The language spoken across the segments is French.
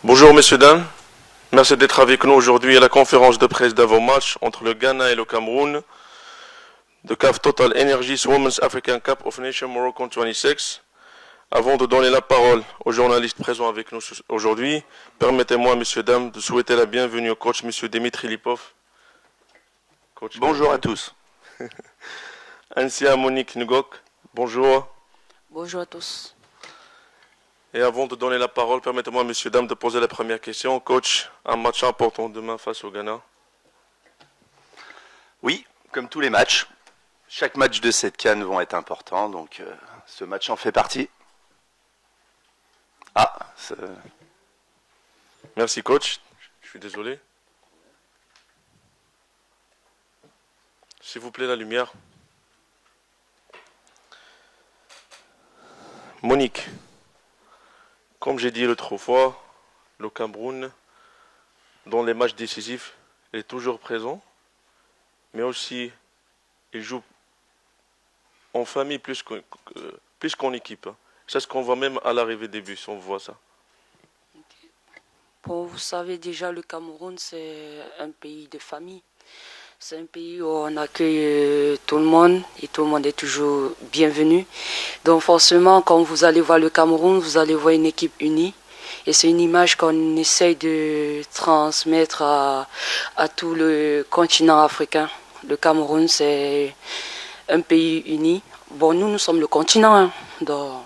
Bonjour messieurs, dames. Merci d'être avec nous aujourd'hui à la conférence de presse d'avant-match entre le Ghana et le Cameroun de CAF Total Energies Women's African Cup of Nations Morocco 26. Avant de donner la parole aux journalistes présents avec nous aujourd'hui, permettez-moi, messieurs, dames, de souhaiter la bienvenue au coach, monsieur Dimitri Lipov. Coach, bonjour à tous. Ainsi à Monique Ngok. Bonjour. Bonjour à tous. Et avant de donner la parole, permettez-moi, messieurs, dames, de poser la première question. Coach, un match important demain face au Ghana. Oui, comme tous les matchs. Chaque match de cette CAN vont être importants, donc ce match en fait partie. Merci, coach. Je suis désolé. S'il vous plaît, la lumière. Monique, comme j'ai dit l'autre fois, le Cameroun, dans les matchs décisifs, est toujours présent, mais aussi il joue en famille plus qu'en équipe. C'est ce qu'on voit même à l'arrivée des bus, on voit ça. Bon, vous savez déjà, le Cameroun, c'est un pays de famille. C'est un pays où on accueille tout le monde et tout le monde est toujours bienvenu. Donc forcément, quand vous allez voir le Cameroun, vous allez voir une équipe unie. Et c'est une image qu'on essaye de transmettre à tout le continent africain. Le Cameroun, c'est un pays uni. Bon, nous sommes le continent, hein, donc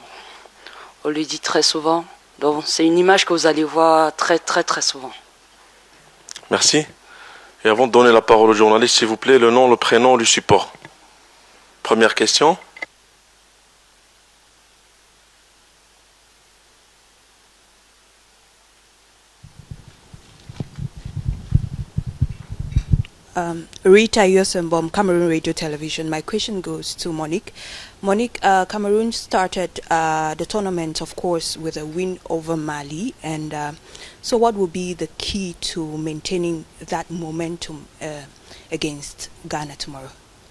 on le dit très souvent. Donc c'est une image que vous allez voir très très très souvent. Merci. Et avant de donner la parole aux journalistes, s'il vous plaît, le nom, le prénom, le support. Première question. Rita Yosenbom, Cameroon Radio Television. My question goes to Monique. Monique, Cameroon started the tournament, of course, with a win over Mali. And so what will be the key to maintaining that momentum against Ghana tomorrow?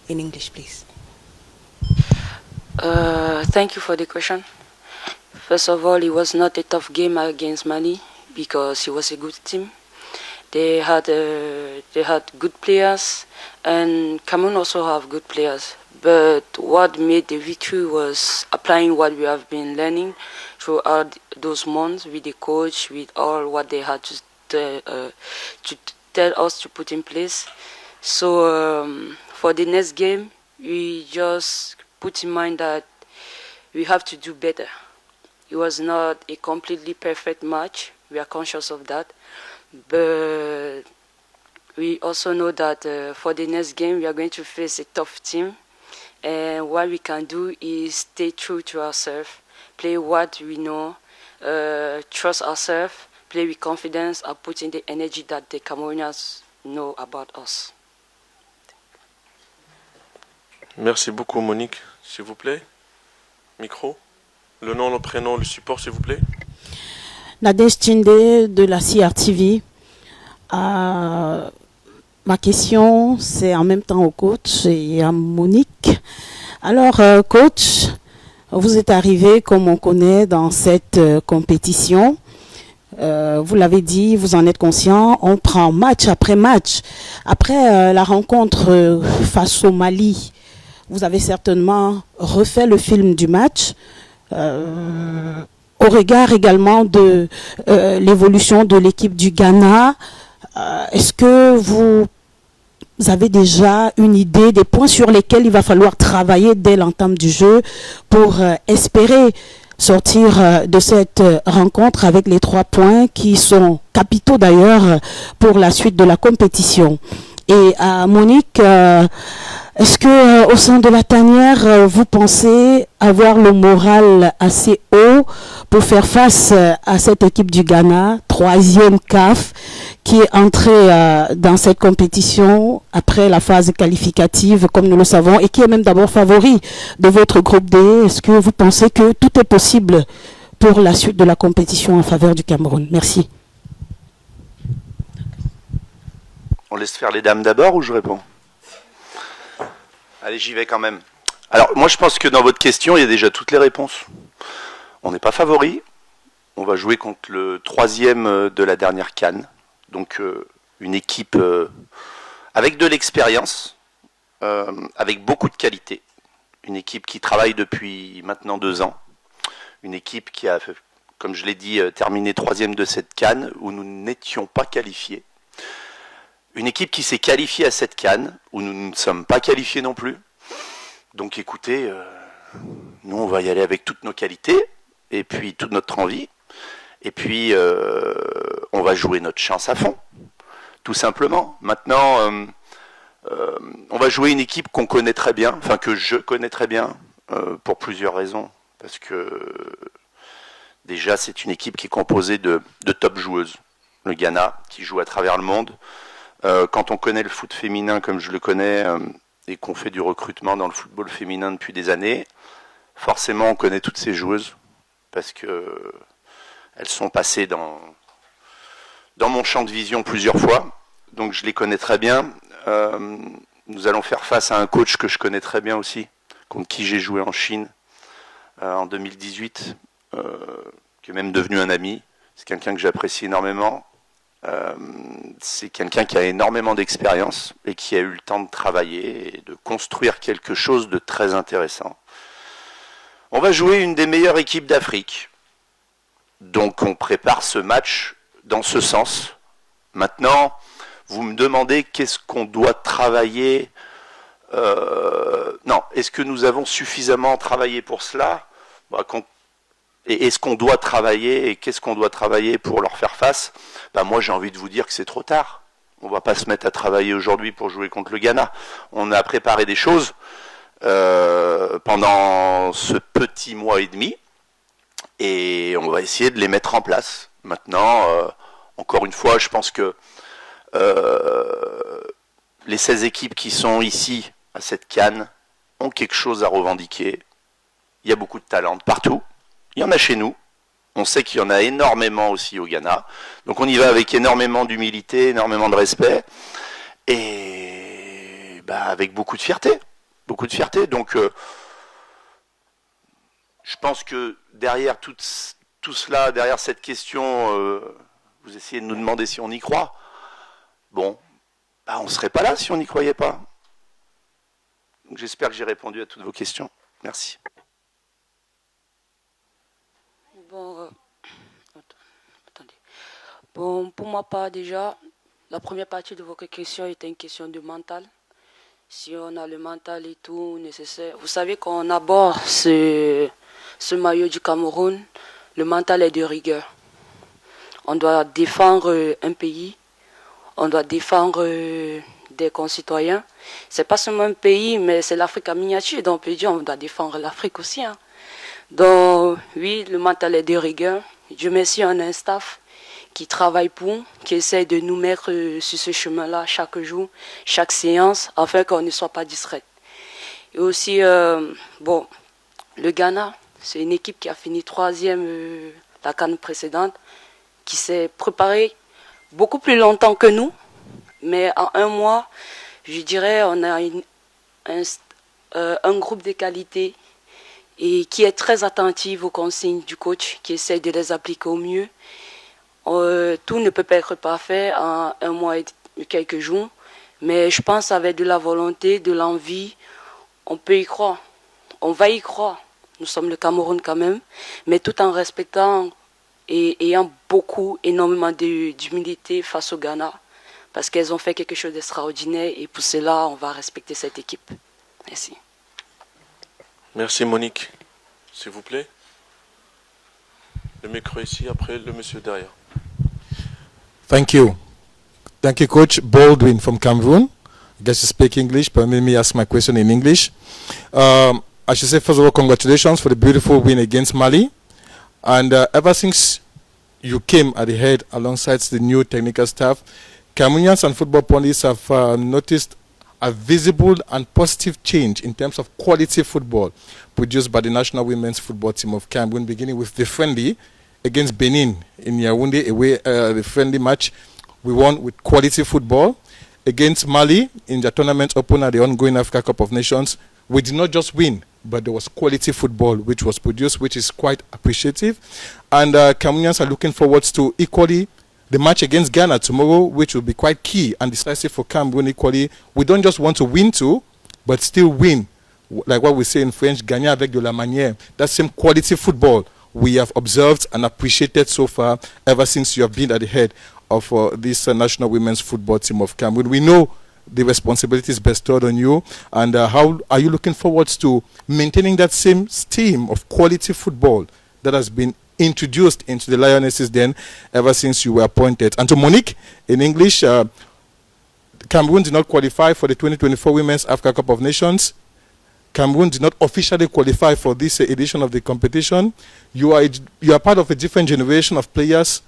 In English, please. Thank you for the question. First of all, it was not a tough game against Mali because it was a good team. They had good players, and Cameroon also have good players. But what made the victory was applying what we have been learning throughout those months with the coach, with all what they had to tell us to put in place. So for the next game, we just put in mind that we have to do better. It was not a completely perfect match. We are conscious of that. But we also know that for the next game, we are going to face a tough team. And what we can do is stay true to ourselves, play what we know, trust ourselves, play with confidence, and put in the energy that the Cameroonians know about us. Merci beaucoup, Monique. S'il vous plaît. Micro. Le nom, le prénom, le support, s'il vous plaît. Nadège Tchinde de la CRTV. Ma question, c'est en même temps au coach et à Monique. Alors, coach, vous êtes arrivé, comme on connaît, dans cette compétition. Vous l'avez dit, vous en êtes conscient, on prend match après match. Après la rencontre face au Mali, vous avez certainement refait le film du match. Au regard également de l'évolution de l'équipe du Ghana, est-ce que vous avez déjà une idée des points sur lesquels il va falloir travailler dès l'entame du jeu pour espérer sortir de cette rencontre avec les 3 points qui sont capitaux d'ailleurs pour la suite de la compétition? Et à Monique, est-ce que au sein de la tanière, vous pensez avoir le moral assez haut pour faire face à cette équipe du Ghana, 3e CAF, qui est entrée dans cette compétition après la phase qualificative, comme nous le savons, et qui est même d'abord favori de votre groupe D? Est-ce que vous pensez que tout est possible pour la suite de la compétition en faveur du Cameroun? Merci. On laisse faire les dames d'abord ou je réponds? Allez, j'y vais quand même. Alors, moi, je pense que dans votre question, il y a déjà toutes les réponses. On n'est pas favori. On va jouer contre le 3e de la dernière CAN. Donc une équipe avec de l'expérience, avec beaucoup de qualité. Une équipe qui travaille depuis maintenant 2 ans. Une équipe qui a, comme je l'ai dit, terminé 3e de cette CAN où nous n'étions pas qualifiés. Une équipe qui s'est qualifiée à cette CAN où nous ne sommes pas qualifiés non plus. Donc écoutez, nous on va y aller avec toutes nos qualités et puis toute notre envie. Et puis on va jouer notre chance à fond, tout simplement. Maintenant, on va jouer une équipe qu'on connaît très bien, enfin que je connais très bien, pour plusieurs raisons. Parce que déjà c'est une équipe qui est composée de top joueuses. Le Ghana qui joue à travers le monde. Quand on connaît le foot féminin comme je le connais et qu'on fait du recrutement dans le football féminin depuis des années, forcément on connaît toutes ces joueuses parce que elles sont passées dans mon champ de vision plusieurs fois, donc je les connais très bien. Nous allons faire face à un coach que je connais très bien aussi, contre qui j'ai joué en Chine en 2018, qui est même devenu un ami. C'est quelqu'un que j'apprécie énormément. C'est quelqu'un qui a énormément d'expérience et qui a eu le temps de travailler et de construire quelque chose de très intéressant. On va jouer une des meilleures équipes d'Afrique. Donc on prépare ce match dans ce sens. Maintenant, vous me demandez qu'est-ce qu'on doit travailler. Non, est-ce que nous avons suffisamment travaillé pour cela? Et est-ce qu'on doit travailler et qu'est-ce qu'on doit travailler pour leur faire face? Moi j'ai envie de vous dire que c'est trop tard. On ne va pas se mettre à travailler aujourd'hui pour jouer contre le Ghana. On a préparé des choses pendant ce petit mois et demi. Et on va essayer de les mettre en place. Maintenant, encore une fois, je pense que les 16 équipes qui sont ici, à cette CAN, ont quelque chose à revendiquer. Il y a beaucoup de talent partout. Il y en a chez nous. On sait qu'il y en a énormément aussi au Ghana. Donc on y va avec énormément d'humilité, énormément de respect. Et avec beaucoup de fierté. Beaucoup de fierté. Donc je pense que derrière tout cela, derrière cette question, vous essayez de nous demander si on y croit. Bon, on ne serait pas là si on n'y croyait pas. Donc j'espère que j'ai répondu à toutes vos questions. Merci. Bon, pour ma part déjà, la première partie de votre question était une question de mental. Si on a le mental et tout nécessaire. Vous savez qu'on aborde ce maillot du Cameroun, le mental est de rigueur. On doit défendre un pays, on doit défendre des concitoyens. C'est pas seulement un pays, mais c'est l'Afrique en miniature. Donc on peut dire on doit défendre l'Afrique aussi. Donc oui, le mental est de rigueur. Dieu merci, on a un staff qui travaille pour, qui essaie de nous mettre sur ce chemin-là chaque jour, chaque séance, afin qu'on ne soit pas distrait. Et aussi, le Ghana, c'est une équipe qui a fini 3e la CAN précédente, qui s'est préparée beaucoup plus longtemps que nous, mais en un mois, je dirais, on a un groupe de qualité et qui est très attentif aux consignes du coach, qui essaie de les appliquer au mieux. Tout ne peut pas être parfait en un mois et quelques jours, mais je pense avec de la volonté, de l'envie, on peut y croire. On va y croire. Nous sommes le Cameroun quand même, mais tout en respectant et ayant énormément d'humilité face au Ghana, parce qu'elles ont fait quelque chose d'extraordinaire et pour cela, on va respecter cette équipe. Merci. Merci Monique. S'il vous plaît. Le micro ici, après le monsieur derrière. Thank you. Thank you, Coach Baldwin from Cameroon. I guess you speak English, but let me ask my question in English. I should say, first of all, congratulations for the beautiful win against Mali. And ever since you came at the head alongside the new technical staff, Cameroonians and football pundits have noticed a visible and positive change in terms of quality football produced by the national women's football team of Cameroon, beginning with the friendly against Benin in Yaoundé, away the friendly match. We won with quality football. Against Mali in the tournament opener, the ongoing Africa Cup of Nations, we did not just win, but there was quality football which was produced, which is quite appreciative. And Cameroonians are looking forward to equally the match against Ghana tomorrow, which will be quite key and decisive for Cameroon equally. We don't just want to win too, but still win. Like what we say in French, gagner avec de la manière. That same quality football we have observed and appreciated so far ever since you have been at the head of this national women's football team of Cameroon. We know the responsibilities bestowed on you, and how are you looking forward to maintaining that same stream of quality football that has been introduced into the Lionesses then ever since you were appointed? And to Monique, in English, Cameroon did not qualify for the 2024 Women's Africa Cup of Nations. Cameroon did not officially qualify for this edition of the competition. You are part of a different generation of players.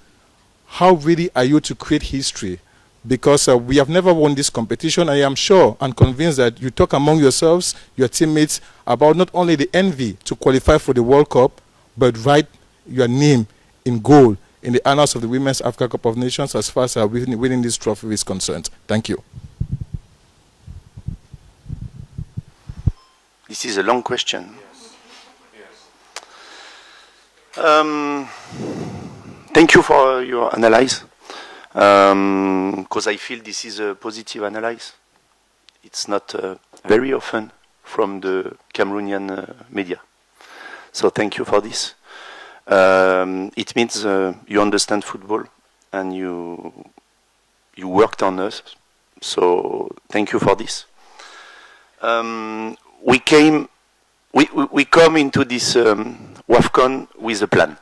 How ready are you to create history? Because we have never won this competition. I am sure and convinced that you talk among yourselves, your teammates, about not only the envy to qualify for the World Cup, but write your name in goal in the annals of the Women's Africa Cup of Nations as far as winning this trophy is concerned. Thank you. This is a long question. Thank you for your analysis, because I feel this is a positive analysis. It's not very often from the Cameroonian media. So thank you for this. It means you understand football and you worked on us. So thank you for this. We come into this WAFCON with a plan,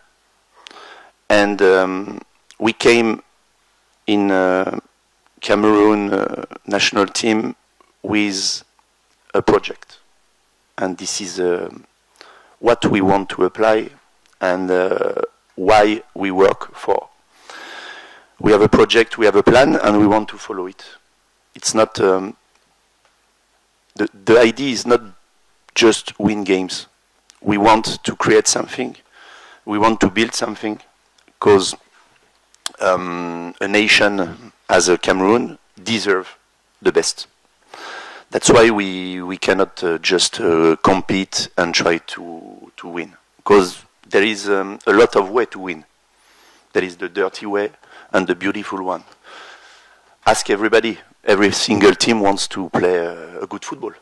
and we came in Cameroon national team with a project, and this is what we want to apply and why we work for. We have a project, we have a plan, and we want to follow it. It's not the idea is not just win games. We want to create something. We want to build something, because a nation as a Cameroon deserves the best. That's why we cannot just compete and try to win, because there is a lot of way to win. There is the dirty way and the beautiful one. Ask everybody. Every single team wants to play a good football.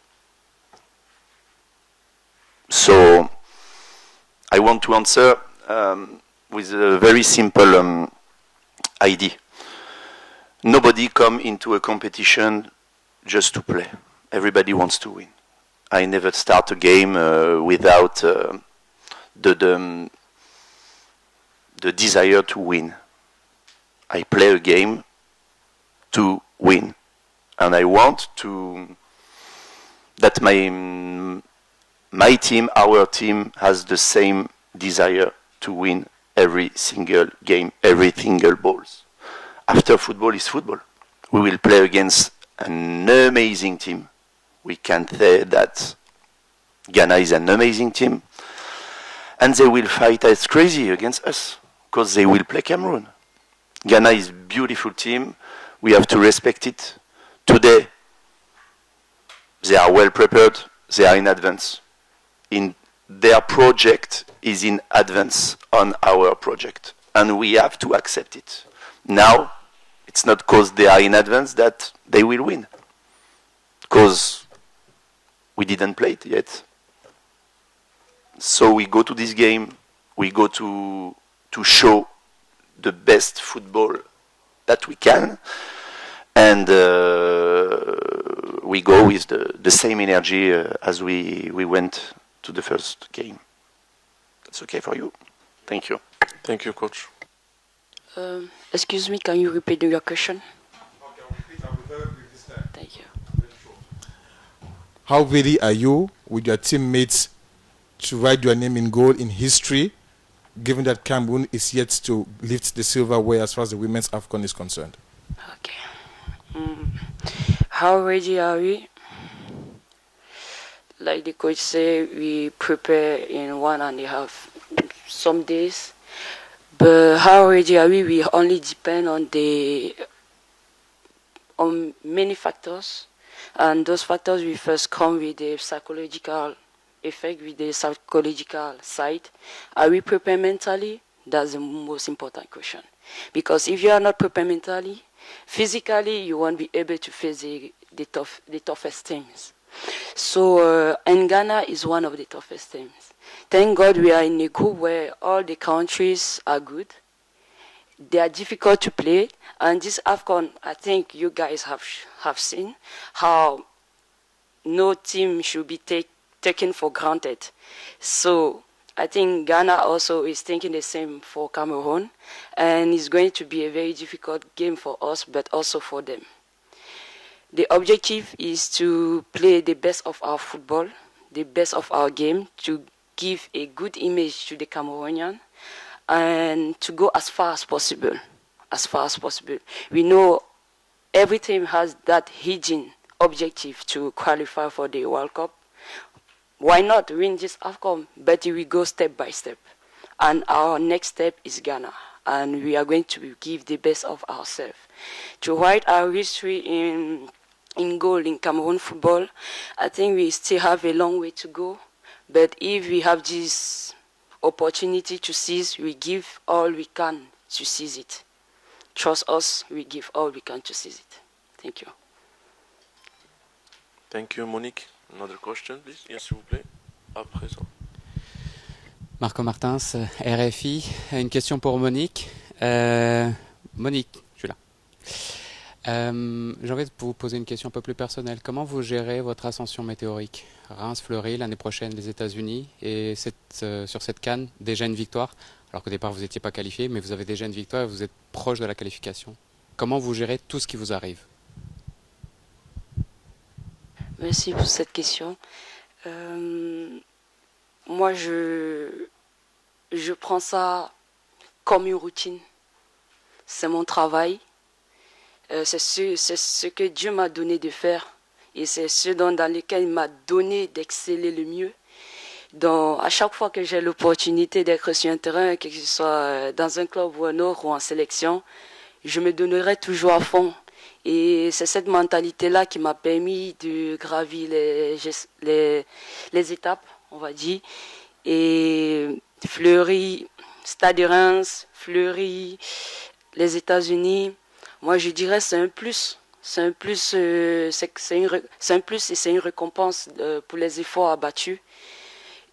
So I want to answer with a very simple idea. Nobody come into a competition just to play. Everybody wants to win. I never start a game without the desire to win. I play a game to win. And I want to that my team, our team, has the same desire to win every single game, every single balls. After football is football. We will play against an amazing team. We can say that Ghana is an amazing team, and they will fight as crazy against us because they will play Cameroon. Ghana is a beautiful team. We have to respect it. Today, they are well prepared. They are in advance. Their project is in advance on our project, and we have to accept it. Now, it's not because they are in advance that they will win, because we didn't play it yet. So we go to this game, we go to show the best football that we can, and we go with the same energy as we went to the first game. That's okay for you? Thank you. Thank you, coach. Excuse me, can you repeat your question? Thank you. How ready are you with your teammates to write your name in goal in history, given that Cameroon is yet to lift the silverware as far as the women's AFCON is concerned? Okay. How ready are we? Like the coach said, we prepare in 1.5 some days. But how ready are we? We only depend on many factors, and those factors will first come with the psychological effect with the psychological side. Are we prepared mentally? That's the most important question. Because if you are not prepared mentally, physically you won't be able to face the toughest teams. So, and Ghana is one of the toughest teams. Thank God we are in a group where all the countries are good. They are difficult to play. And this AFCON, I think you guys have seen how no team should be taken for granted. So I think Ghana also is thinking the same for Cameroon. And it's going to be a very difficult game for us, but also for them. The objective is to play the best of our football, the best of our game, to give a good image to the Cameroonian, and to go as far as possible. As far as possible. We know every team has that hidden objective to qualify for the World Cup. Why not win this AFCON? But we go step by step. And our next step is Ghana. And we are going to give the best of ourselves. To write our history in goal in Cameroon football, I think we still have a long way to go. But if we have this opportunity to seize, we give all we can to seize it. Trust us, we give all we can to seize it. Thank you. Thank you, Monique. Another question, please. Yes, s'il vous plaît. À présent. Marco Martins, RFI. Une question pour Monique. Monique, je suis là. J'ai envie de vous poser une question un peu plus personnelle. Comment vous gérez votre ascension météorique? Reims, Fleury, l'année prochaine les États-Unis, et sur cette CAN, déjà une victoire, alors qu'au départ vous n'étiez pas qualifié, mais vous avez déjà une victoire et vous êtes proche de la qualification. Comment vous gérez tout ce qui vous arrive? Merci pour cette question. Moi, je prends ça comme une routine. C'est mon travail. C'est ce que Dieu m'a donné de faire. Et c'est ce dans lequel il m'a donné d'exceller le mieux. Donc, à chaque fois que j'ai l'opportunité d'être sur un terrain, que ce soit dans un club ou un autre ou en sélection, je me donnerai toujours à fond. Et c'est cette mentalité-là qui m'a permis de gravir les étapes, on va dire. Et Fleury, Stade de Reims, Fleury, les États-Unis, moi je dirais c'est un plus. C'est un plus, c'est un plus et c'est une récompense pour les efforts abattus.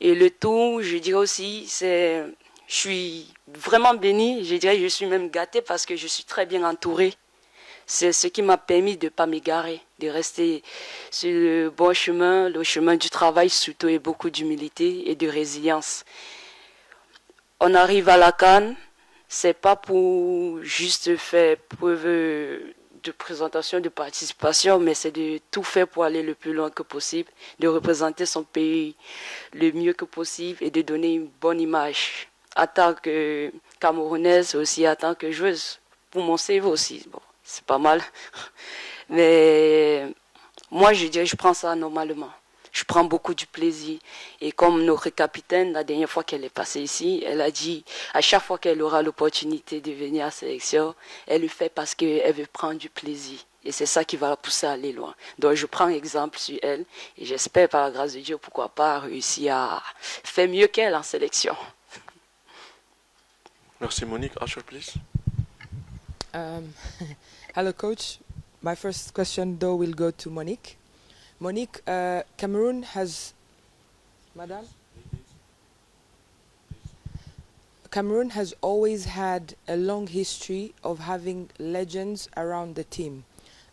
Et le tout, je dirais aussi, je suis vraiment béni, je dirais je suis même gâté parce que je suis très bien entouré. C'est ce qui m'a permis de ne pas m'égarer, de rester sur le bon chemin, le chemin du travail surtout, et beaucoup d'humilité et de résilience. On arrive à la CAN, c'est pas pour juste faire preuve de présentation, de participation, mais c'est de tout faire pour aller le plus loin que possible, de représenter son pays le mieux que possible et de donner une bonne image en tant que Camerounaise, aussi en tant que joueuse, pour mon CV aussi. Bon, c'est pas mal. Mais moi, je dirais, je prends ça normalement. Je prends beaucoup du plaisir. Et comme notre capitaine, la dernière fois qu'elle est passée ici, elle a dit, à chaque fois qu'elle aura l'opportunité de venir à la sélection, elle le fait parce qu'elle veut prendre du plaisir. Et c'est ça qui va la pousser à aller loin. Donc je prends exemple sur elle et j'espère par la grâce de Dieu, pourquoi pas, réussir à faire mieux qu'elle en sélection. Merci Monique. Asher, please. Hello, Coach. My first question, though, will go to Monique. Monique, Cameroon has always had a long history of having legends around the team.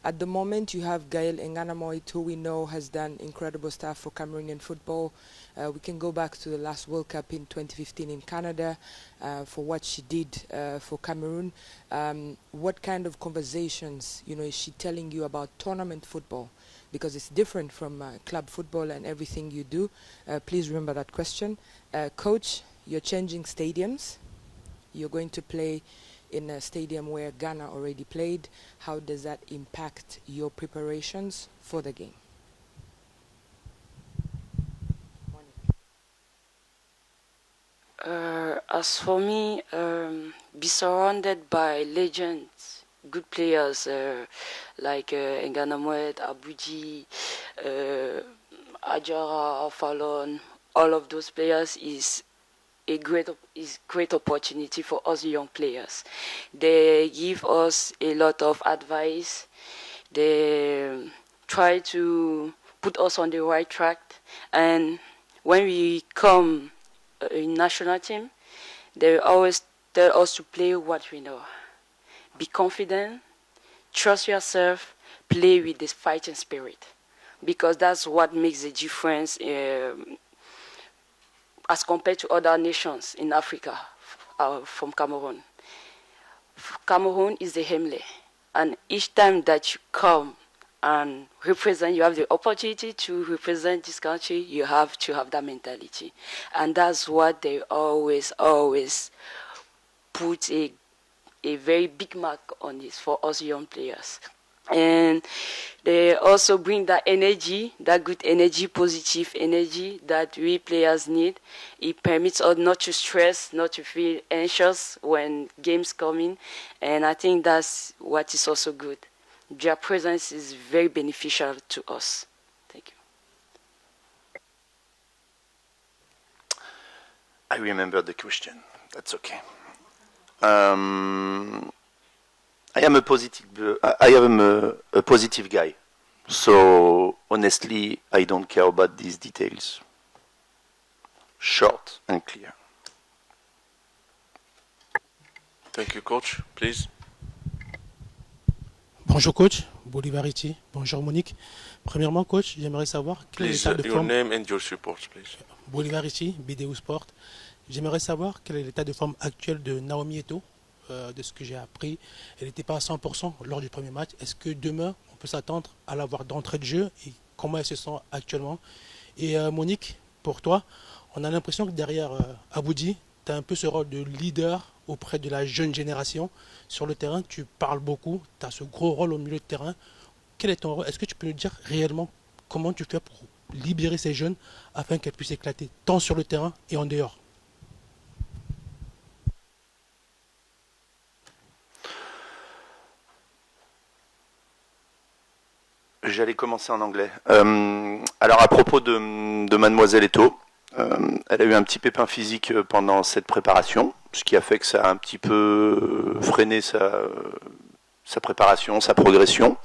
At the moment, you have Gaël Nganamoit, who we know has done incredible stuff for Cameroonian football. We can go back to the last World Cup in 2015 in Canada for what she did for Cameroon. What kind of conversations, is she telling you about tournament football? Because it's different from club football and everything you do. Please remember that question. Coach, you're changing stadiums. You're going to play in a stadium where Ghana already played. How does that impact your preparations for the game? As for me, be surrounded by legends, good players like Ngana Moed, Abuji, Ajara, Fallon, all of those players is great opportunity for us young players. They give us a lot of advice. They try to put us on the right track. And when we come in national team, they always tell us to play what we know. Be confident, trust yourself, play with this fighting spirit. Because that's what makes the difference as compared to other nations in Africa from Cameroon. Cameroon is the Hemle. And each time that you come and represent, you have the opportunity to represent this country, you have to have that mentality. And that's what they always put a very big mark on this for us young players. And they also bring that energy, that good energy, positive energy that we players need. It permits us not to stress, not to feel anxious when games come in. And I think that's what is also good. Their presence is very beneficial to us. Thank you. I remember the question. That's okay. I am a positive guy, so honestly, I don't care about these details. Short and clear. Thank you, coach. Please. Bonjour coach, Bolivar Iti. Bonjour Monique. Premièrement coach, j'aimerais savoir quel est Please, l'état de your forme. name and your support, please. Bolivar Iti, BDO Sport. J'aimerais savoir quel est l'état de forme actuel de Naomi Eto'o. De ce que j'ai appris, elle n'était pas à 100% lors du premier match. Est-ce que demain, on peut s'attendre à la voir d'entrée de jeu et comment elle se sent actuellement? Et Monique, pour toi, on a l'impression que derrière Aboudi, tu as un peu ce rôle de leader auprès de la jeune génération. Sur le terrain, tu parles beaucoup, tu as ce gros rôle au milieu de terrain. Quel est ton rôle? Est-ce que tu peux nous dire réellement comment tu fais pour libérer ces jeunes afin qu'elles puissent éclater tant sur le terrain et en dehors? J'allais commencer en anglais. Alors à propos de Mademoiselle Eto'o, elle a eu un petit pépin physique pendant cette préparation, ce qui a fait que ça a un petit peu freiné sa préparation, sa progression.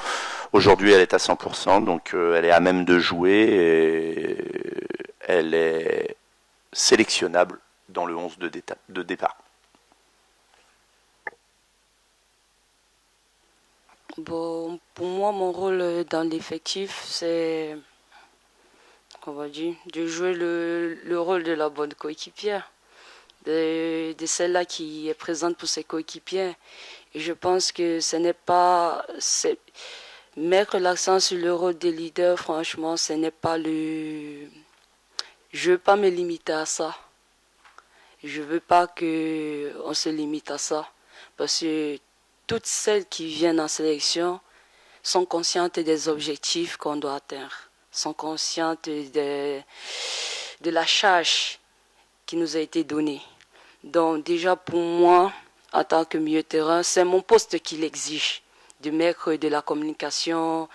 Aujourd'hui, elle est à 100%, donc elle est à même de jouer et elle est sélectionnable dans le 11 de départ. Bon, pour moi, mon rôle dans l'effectif, c'est, on va dire, de jouer le rôle de la bonne coéquipière, de celle-là qui est présente pour ses coéquipiers. Et je pense que ce n'est pas... Mettre l'accent sur le rôle des leaders, franchement, ce n'est pas le... Je ne veux pas me limiter à ça. Je ne veux pas qu'on se limite à ça. Parce que toutes celles qui viennent en sélection sont conscientes des objectifs qu'on doit atteindre, sont conscientes de la charge qui nous a été donnée. Donc déjà pour moi, en tant que milieu de terrain, c'est mon poste qui l'exige, de mettre de la communication,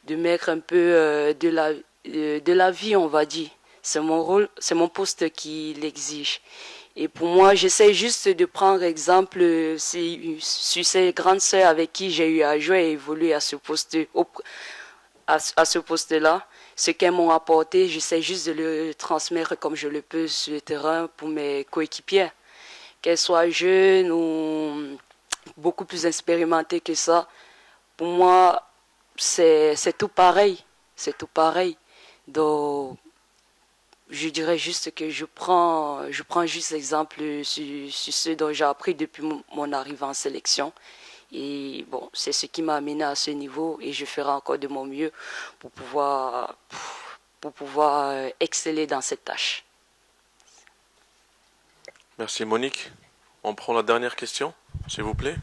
de mettre un peu de la vie, on va dire. C'est mon rôle, c'est mon poste qui l'exige. Et pour moi, j'essaie juste de prendre exemple sur ces grandes sœurs avec qui j'ai eu à jouer et évoluer à ce poste-là. Ce qu'elles m'ont apporté, j'essaie juste de le transmettre comme je le peux sur le terrain pour mes coéquipiers. Qu'elles soient jeunes ou beaucoup plus expérimentées que ça. Pour moi, c'est tout pareil. C'est tout pareil. Donc, je dirais juste que je prends juste l'exemple sur ce dont j'ai appris depuis mon arrivée en sélection. Et bon, c'est ce qui m'a amené à ce niveau et je ferai encore de mon mieux pour pouvoir exceller dans cette tâche. Merci Monique. On prend la dernière question, s'il vous plaît.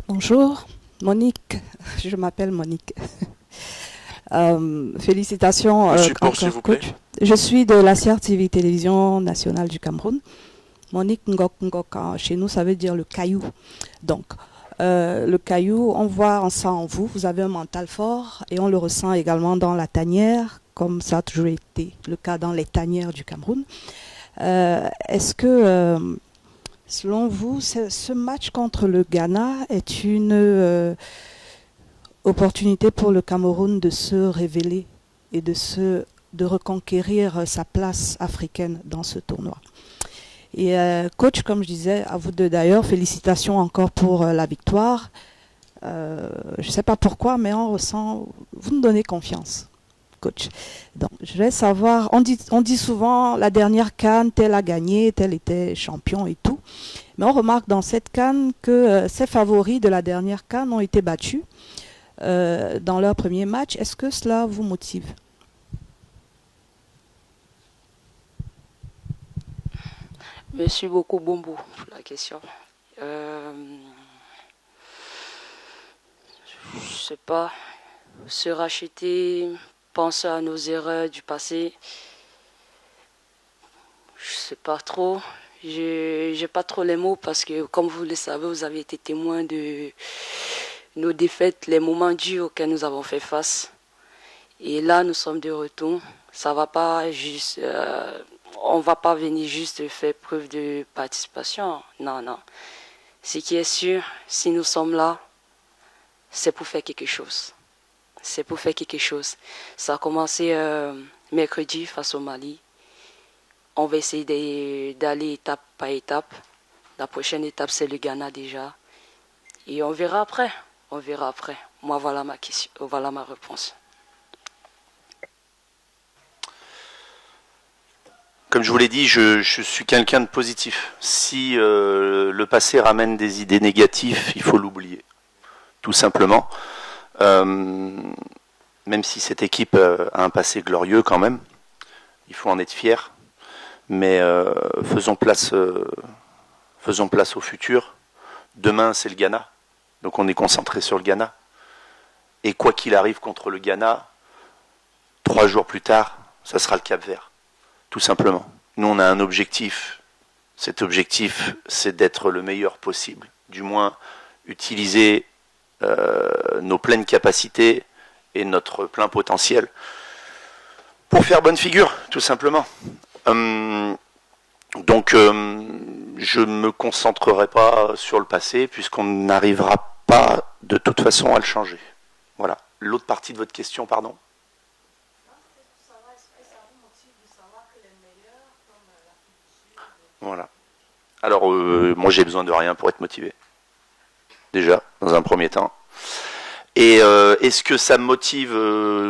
Bonjour, Monique. Je m'appelle Monique. Félicitations. Support, s'il vous plaît. Coach. Je suis de la CRTV Télévision Nationale du Cameroun. Monique Ngok Ngok, chez nous, ça veut dire le caillou. Donc, Le Caillou, on voit ça en vous. Vous avez un mental fort et on le ressent également dans la tanière, comme ça a toujours été le cas dans les tanières du Cameroun. Est-ce que, selon vous, ce match contre le Ghana est une opportunité pour le Cameroun de se révéler et de reconquérir sa place africaine dans ce tournoi? Et coach, comme je disais, à vous deux d'ailleurs, félicitations encore pour la victoire. Je ne sais pas pourquoi, mais on ressent, vous nous donnez confiance, coach. Donc, je vais savoir, on dit souvent la dernière CAN, tel a gagné, tel était champion et tout. Mais on remarque dans cette CAN que ces favoris de la dernière CAN ont été battus dans leur premier match. Est-ce que cela vous motive? Merci beaucoup, Bombo, pour la question. Je sais pas, se racheter, penser à nos erreurs du passé. Je sais pas trop. J'ai pas trop les mots parce que, comme vous le savez, vous avez été témoin de nos défaites, les moments durs auxquels nous avons fait face. Et là, nous sommes de retour. Ça va pas juste. On va pas venir juste faire preuve de participation. Non, non. Ce qui est sûr, si nous sommes là, c'est pour faire quelque chose. C'est pour faire quelque chose. Ça a commencé mercredi face au Mali. On va essayer d'aller étape par étape. La prochaine étape, c'est le Ghana déjà. Et on verra après. On verra après. Moi, voilà ma question. Voilà ma réponse. Comme je vous l'ai dit, je suis quelqu'un de positif. Si le passé ramène des idées négatives, il faut l'oublier, tout simplement. Même si cette équipe a un passé glorieux quand même, il faut en être fier. Mais faisons place au futur. Demain, c'est le Ghana. Donc on est concentré sur le Ghana. Et quoi qu'il arrive contre le Ghana, 3 jours plus tard, ça sera le Cap-Vert. Tout simplement. Nous, on a un objectif. Cet objectif, c'est d'être le meilleur possible. Du moins, utiliser nos pleines capacités et notre plein potentiel pour faire bonne figure, tout simplement. Donc, je ne me concentrerai pas sur le passé, puisqu'on n'arrivera pas de toute façon à le changer. Voilà. L'autre partie de votre question, pardon. Voilà. Alors, moi, j'ai besoin de rien pour être motivé. Déjà, dans un premier temps. Et est-ce que ça me motive?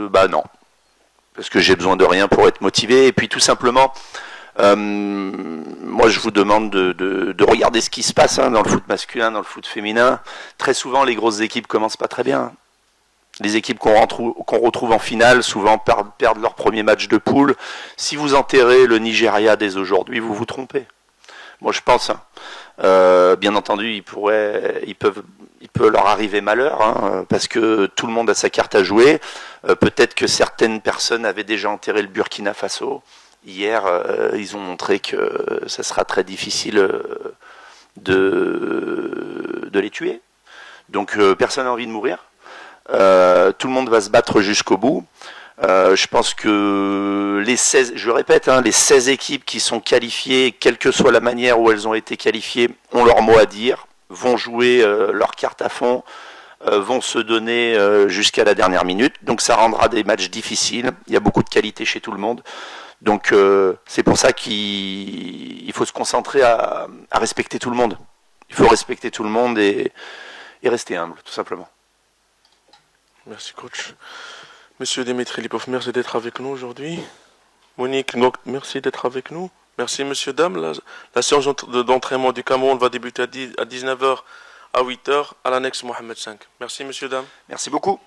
Bah non. Parce que j'ai besoin de rien pour être motivé. Et puis, tout simplement, moi, je vous demande de regarder ce qui se passe dans le foot masculin, dans le foot féminin. Très souvent, les grosses équipes commencent pas très bien. Les équipes qu'on retrouve en finale, souvent perdent leur premier match de poule. Si vous enterrez le Nigeria dès aujourd'hui, vous vous trompez. Moi, je pense. Bien entendu, il peut leur arriver malheur, parce que tout le monde a sa carte à jouer. Peut-être que certaines personnes avaient déjà enterré le Burkina Faso. Hier, ils ont montré que ça sera très difficile de les tuer. Donc, personne n'a envie de mourir. Tout le monde va se battre jusqu'au bout. Je pense que les 16, je répète, les 16 équipes qui sont qualifiées, quelle que soit la manière où elles ont été qualifiées, ont leur mot à dire, vont jouer leur carte à fond, vont se donner jusqu'à la dernière minute. Donc ça rendra des matchs difficiles. Il y a beaucoup de qualité chez tout le monde. Donc c'est pour ça qu'il faut se concentrer à respecter tout le monde. Il faut respecter tout le monde et rester humble, tout simplement. Merci, coach. Monsieur Dimitri Lipov, merci d'être avec nous aujourd'hui. Monique, merci d'être avec nous. Merci, monsieur, dame. La séance d'entraînement du Cameroun va débuter à 19h à 8h à l'annexe Mohamed V. Merci, monsieur, dame. Merci beaucoup.